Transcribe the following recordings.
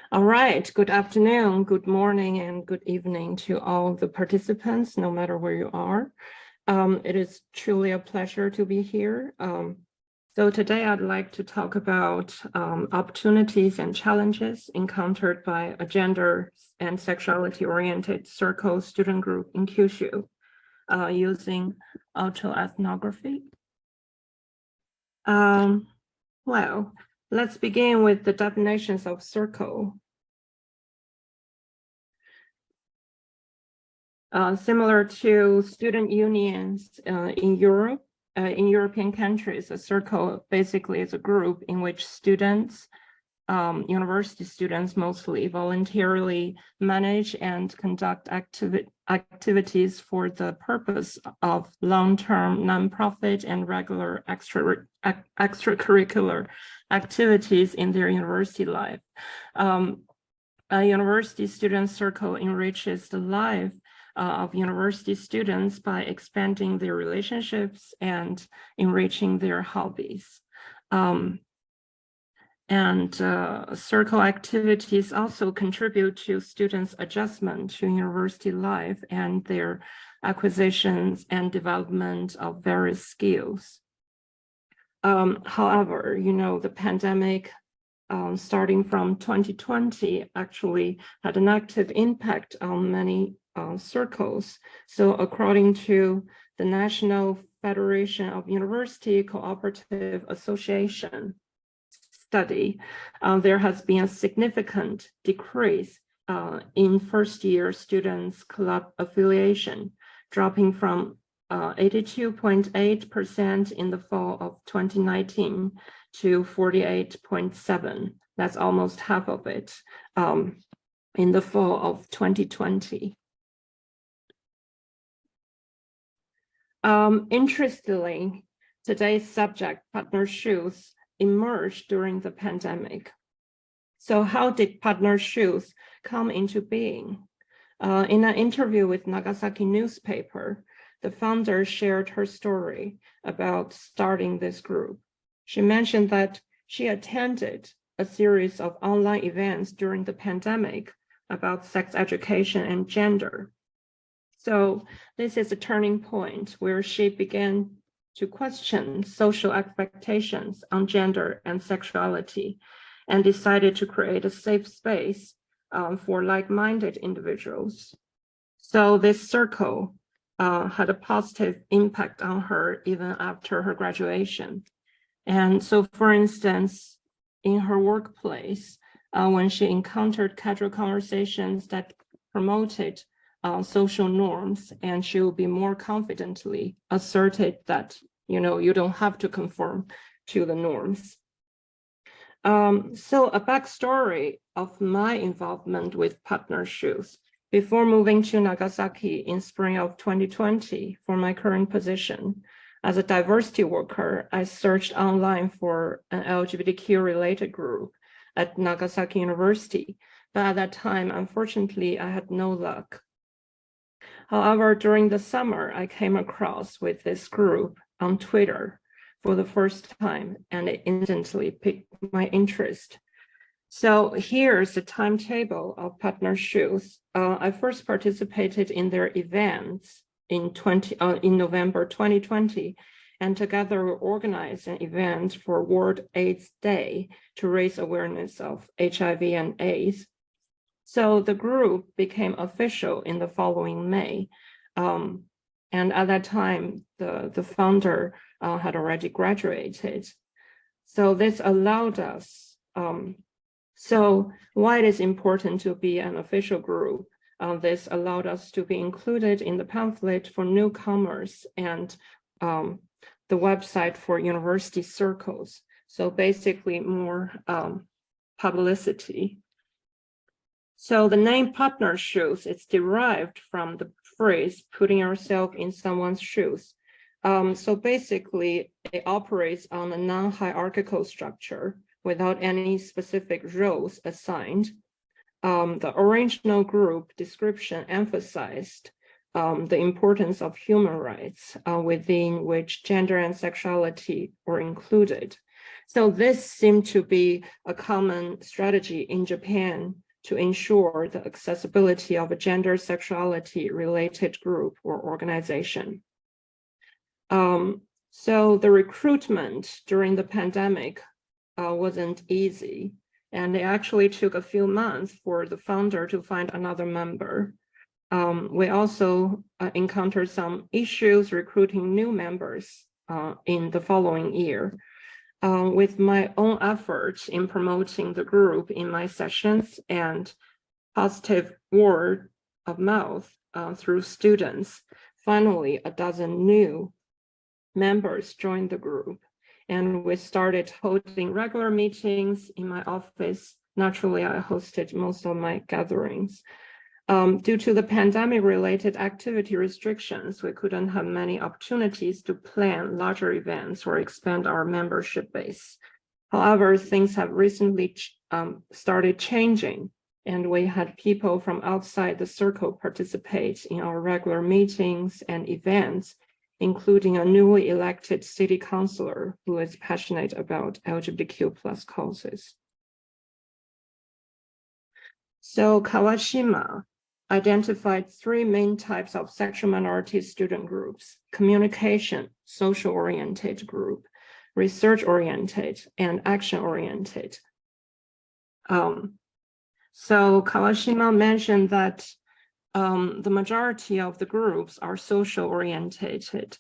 All right, good afternoon, good morning, and good evening to all the participants, no matter where you are. It is truly a pleasure to be here. So today I'd like to talk about opportunities and challenges encountered by a gender and sexuality-oriented circle student group in Kyushu using autoethnography. Well, let's begin with the definitions of circle. Similar to student unions in Europe, in European countries, a circle basically is a group in which students, university students mostly, voluntarily manage and conduct activities for the purpose of long-term nonprofit and regular extracurricular activities in their university life. A university student circle enriches the life of university students by expanding their relationships and enriching their hobbies. Circle activities also contribute to students' adjustment to university life and their acquisitions and development of various skills. However, the pandemic starting from 2020 actually had an active impact on many circles. So according to the National Federation of University Cooperative Association study, there has been a significant decrease in first-year students' club affiliation, dropping from 82.8% in the fall of 2019 to 48.7%. That's almost half of it in the fall of 2020. Interestingly, today's subject, partnerships, emerged during the pandemic. So how did partnerships come into being? In an interview with Nagasaki newspaper, the founder shared her story about starting this group. She mentioned that she attended a series of online events during the pandemic about sex education and gender. So this is a turning point where she began to question social expectations on gender and sexuality and decided to create a safe space for like-minded individuals. So this circle had a positive impact on her even after her graduation. And so, for instance, in her workplace, when she encountered casual conversations that promoted social norms, and she will be more confidently asserted that, you don't have to conform to the norms. So a backstory of my involvement with partnerships. Before moving to Nagasaki in spring of 2020 for my current position, as a diversity worker, I searched online for an LGBTQ-related group at Nagasaki University, but at that time, unfortunately, I had no luck. However, during the summer, I came across with this group on Twitter for the first time, and it instantly piqued my interest. So here's the timetable of partnerships. I first participated in their events in November 2020, and together we organized an event for World AIDS Day to raise awareness of HIV and AIDS. So the group became official in the following May. And at that time, the founder had already graduated. So this allowed us, so why it is important to be an official group? This allowed us to be included in the pamphlet for newcomers and the website for university circles. So basically more publicity. So the name partnerships, it's derived from the phrase putting yourself in someone's shoes. So basically it operates on a non-hierarchical structure without any specific roles assigned. The original group description emphasized the importance of human rights within which gender and sexuality were included. So this seemed to be a common strategy in Japan to ensure the accessibility of a gender sexuality related group or organization. So the recruitment during the pandemic wasn't easy, and it actually took a few months for the founder to find another member. We also encountered some issues recruiting new members in the following year. With my own efforts in promoting the group in my sessions and positive word of mouth through students, finally a dozen new members joined the group, and we started holding regular meetings in my office. Naturally, I hosted most of my gatherings. Due to the pandemic-related activity restrictions, we couldn't have many opportunities to plan larger events or expand our membership base. However, things have recently started changing, and we had people from outside the circle participate in our regular meetings and events, including a newly elected city councilor who is passionate about LGBTQ+ causes. So Kawashima identified three main types of sexual minority student groups: communication, social-oriented group, research-oriented, and action-oriented. So Kawashima mentioned that the majority of the groups are social-oriented.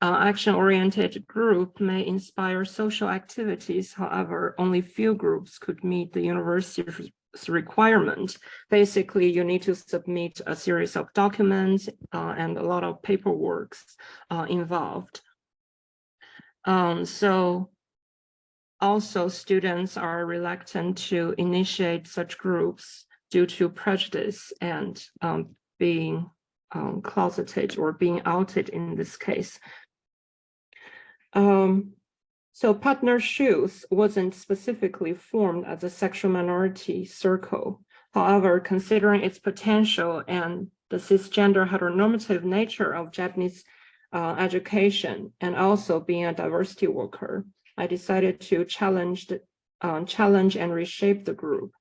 Action-oriented group may inspire social activities. However, only few groups could meet the university's requirement. Basically, you need to submit a series of documents and a lot of paperwork involved. So also students are reluctant to initiate such groups due to prejudice and being closeted or being outed in this case. So Partner Shoes wasn't specifically formed as a sexual minority circle. However, considering its potential and the cisgender heteronormative nature of Japanese education, and also being a diversity worker, I decided to challenge and reshape the group.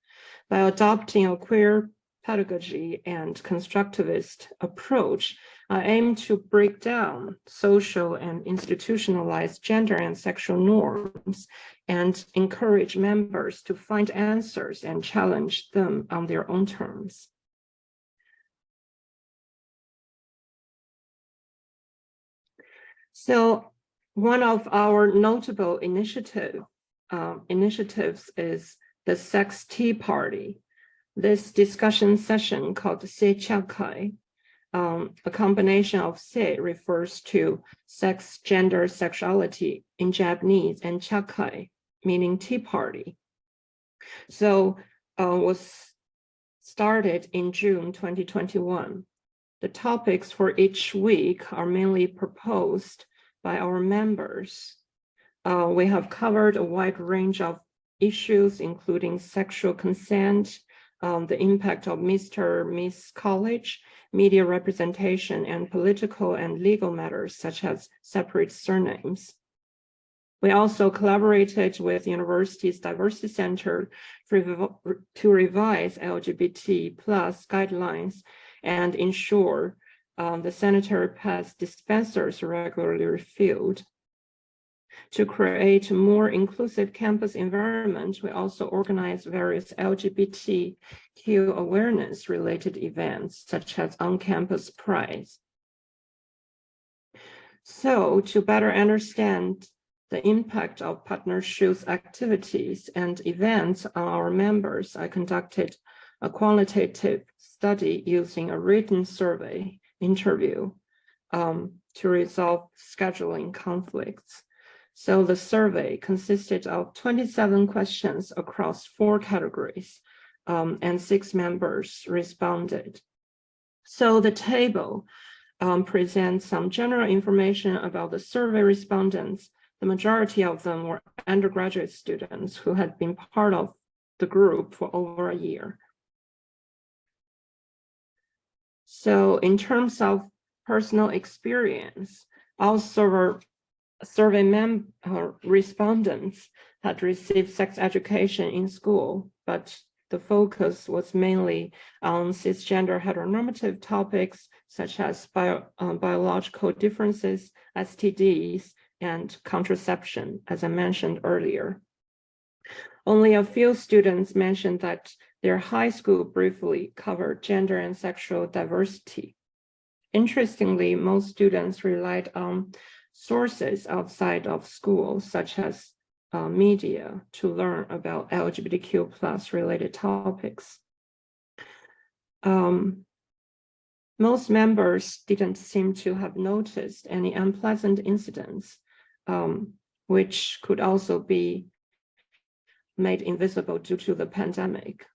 By adopting a queer pedagogy and constructivist approach, I aim to break down social and institutionalized gender and sexual norms and encourage members to find answers and challenge them on their own terms. So one of our notable initiatives is the Sex Tea Party. This discussion session called Seichakai, a combination of sei refers to sex, gender, sexuality in Japanese, and chakai, meaning tea party. So was started in June 2021. The topics for each week are mainly proposed by our members. We have covered a wide range of issues, including sexual consent, the impact of Mr. Miss College, media representation, and political and legal matters such as separate surnames. We also collaborated with the university's Diversity Center to revise LGBT+ guidelines and ensure the sanitary pads dispensers are regularly refilled. To create a more inclusive campus environment, we also organize various LGBTQ awareness-related events, such as on-campus prides. So, to better understand the impact of Partner Shoes activities and events on our members, I conducted a qualitative study using a written survey interview to resolve scheduling conflicts. So the survey consisted of 27 questions across 4 categories, and 6 members responded. So the table presents some general information about the survey respondents. The majority of them were undergraduate students who had been part of the group for over a year. So in terms of personal experience, I'll serve survey respondents had received sex education in school, but the focus was mainly on cisgender heteronormative topics such as biological differences, STDs, and contraception, as I mentioned earlier. Only a few students mentioned that their high school briefly covered gender and sexual diversity. Interestingly, most students relied on sources outside of school, such as media, to learn about LGBTQ+ related topics. Most members didn't seem to have noticed any unpleasant incidents, which could also be made invisible due to the pandemic.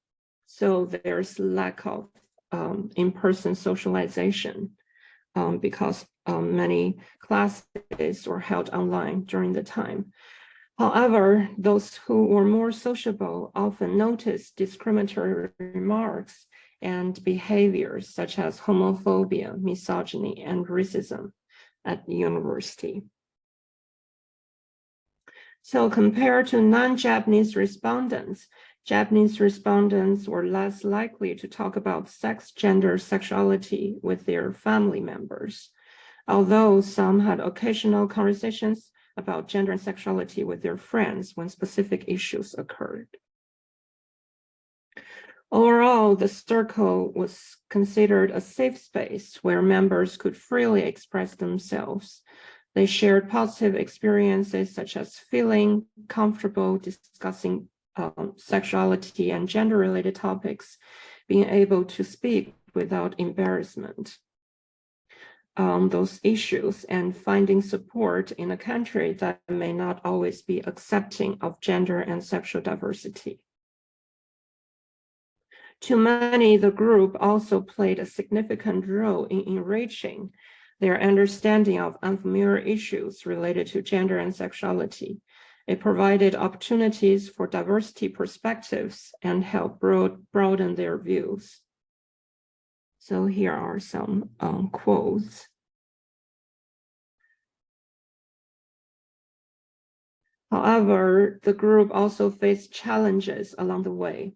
So there's lack of in-person socialization because many classes were held online during the time. However, those who were more sociable often noticed discriminatory remarks and behaviors such as homophobia, misogyny, and racism at the university. So compared to non-Japanese respondents, Japanese respondents were less likely to talk about sex, gender, sexuality with their family members, although some had occasional conversations about gender and sexuality with their friends when specific issues occurred. Overall, the circle was considered a safe space where members could freely express themselves. They shared positive experiences such as feeling comfortable discussing sexuality and gender-related topics, being able to speak without embarrassment on those issues, and finding support in a country that may not always be accepting of gender and sexual diversity. To many, the group also played a significant role in enriching their understanding of unfamiliar issues related to gender and sexuality. It provided opportunities for diversity perspectives and helped broaden their views. So here are some quotes. However, the group also faced challenges along the way.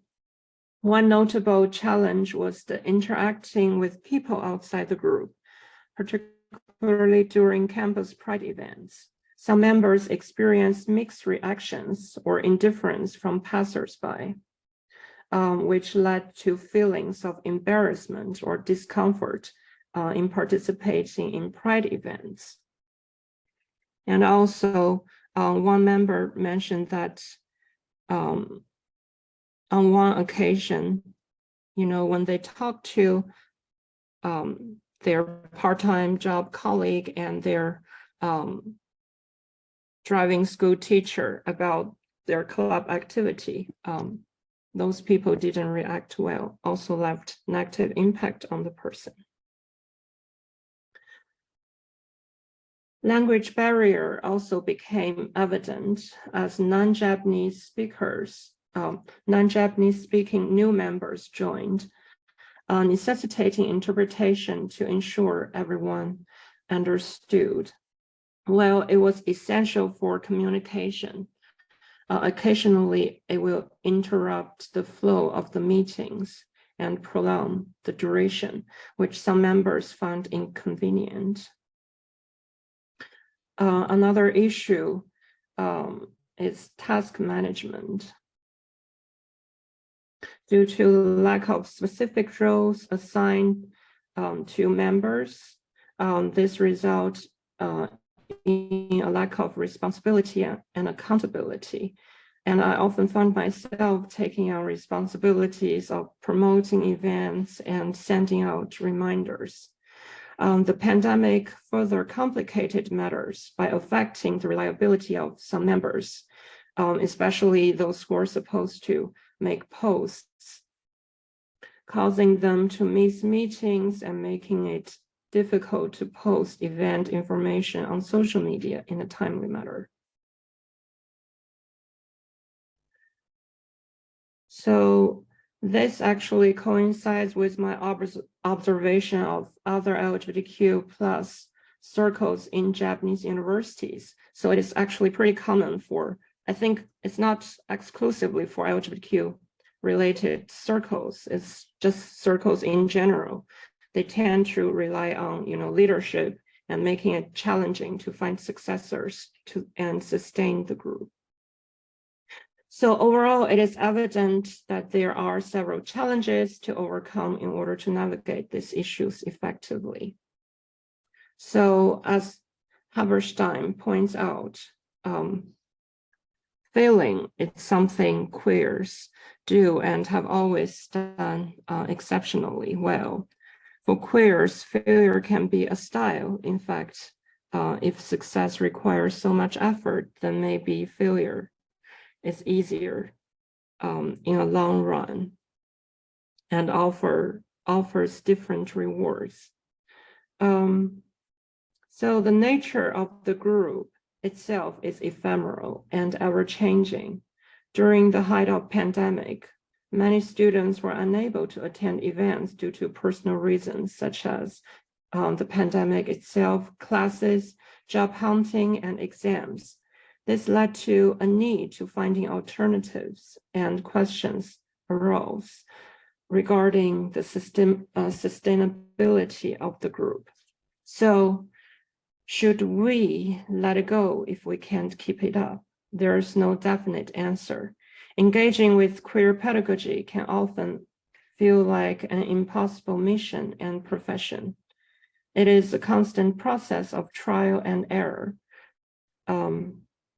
One notable challenge was the interacting with people outside the group, particularly during campus pride events. Some members experienced mixed reactions or indifference from passersby, which led to feelings of embarrassment or discomfort in participating in pride events. And also, one member mentioned that on one occasion, when they talked to their part-time job colleague and their driving school teacher about their club activity, those people didn't react well, also left negative impact on the person. Language barrier also became evident as non-Japanese speaking new members joined, necessitating interpretation to ensure everyone understood. While it was essential for communication, occasionally it will interrupt the flow of the meetings and prolong the duration, which some members found inconvenient. Another issue is task management. Due to lack of specific roles assigned to members, this results in a lack of responsibility and accountability. And I often found myself taking on responsibilities of promoting events and sending out reminders. The pandemic further complicated matters by affecting the reliability of some members, especially those who are supposed to make posts, causing them to miss meetings and making it difficult to post event information on social media in a timely manner. So this actually coincides with my observation of other LGBTQ+ circles in Japanese universities. So it is actually pretty common for, I think it's not exclusively for LGBTQ related circles, it's just circles in general. They tend to rely on, leadership and making it challenging to find successors and sustain the group. So overall, it is evident that there are several challenges to overcome in order to navigate these issues effectively. So as Haberstein points out, failing is something queers do and have always done exceptionally well. For queers, failure can be a style. In fact, if success requires so much effort, then maybe failure is easier in a long run and offers different rewards. So the nature of the group itself is ephemeral and ever-changing. During the height of pandemic, many students were unable to attend events due to personal reasons, such as the pandemic itself, classes, job hunting, and exams. This led to a need to finding alternatives, and questions arose regarding the sustainability of the group. So, should we let it go if we can't keep it up? There's no definite answer. Engaging with queer pedagogy can often feel like an impossible mission and profession. It is a constant process of trial and error.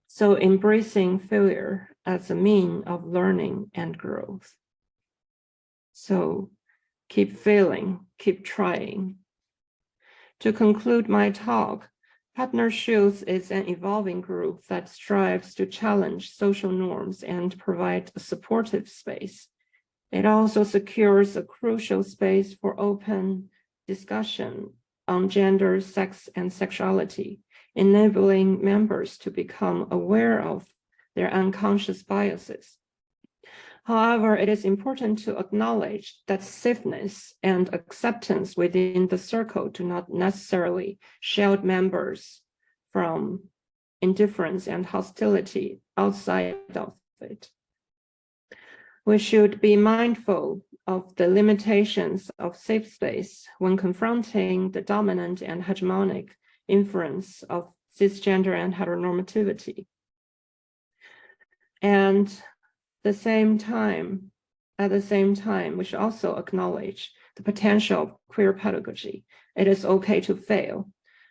So embracing failure as a means of learning and growth. So keep failing, keep trying. To conclude my talk, Partnerships is an evolving group that strives to challenge social norms and provide a supportive space. It also secures a crucial space for open discussion on gender, sex, and sexuality, enabling members to become aware of their unconscious biases. However, it is important to acknowledge that safeness and acceptance within the circle do not necessarily shield members from indifference and hostility outside of it. We should be mindful of the limitations of safe space when confronting the dominant and hegemonic influence of cisgender and heteronormativity. And at the same time, we should also acknowledge the potential of queer pedagogy. It is okay to fail,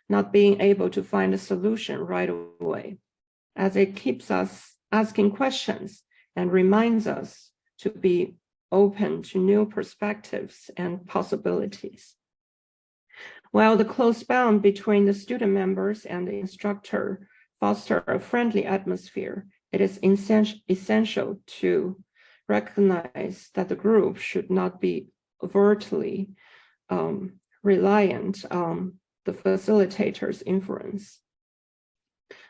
not being able to find a solution right away, as it keeps us asking questions and reminds us to be open to new perspectives and possibilities. While the close bond between the student members and the instructor foster a friendly atmosphere, it is essential to recognize that the group should not be overtly reliant on the facilitator's influence,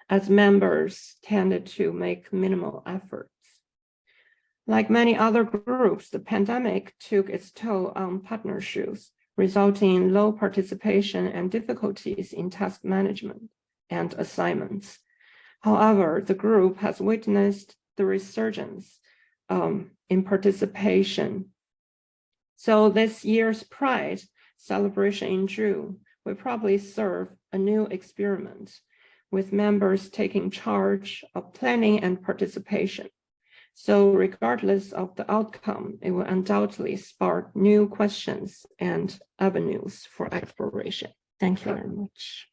as members tended to make minimal efforts. Like many other groups, the pandemic took its toll on partnerships, resulting in low participation and difficulties in task management and assignments. However, the group has witnessed the resurgence in participation. So this year's Pride celebration in June will probably serve a new experiment, with members taking charge of planning and participation. So regardless of the outcome, it will undoubtedly spark new questions and avenues for exploration. Thank you very much.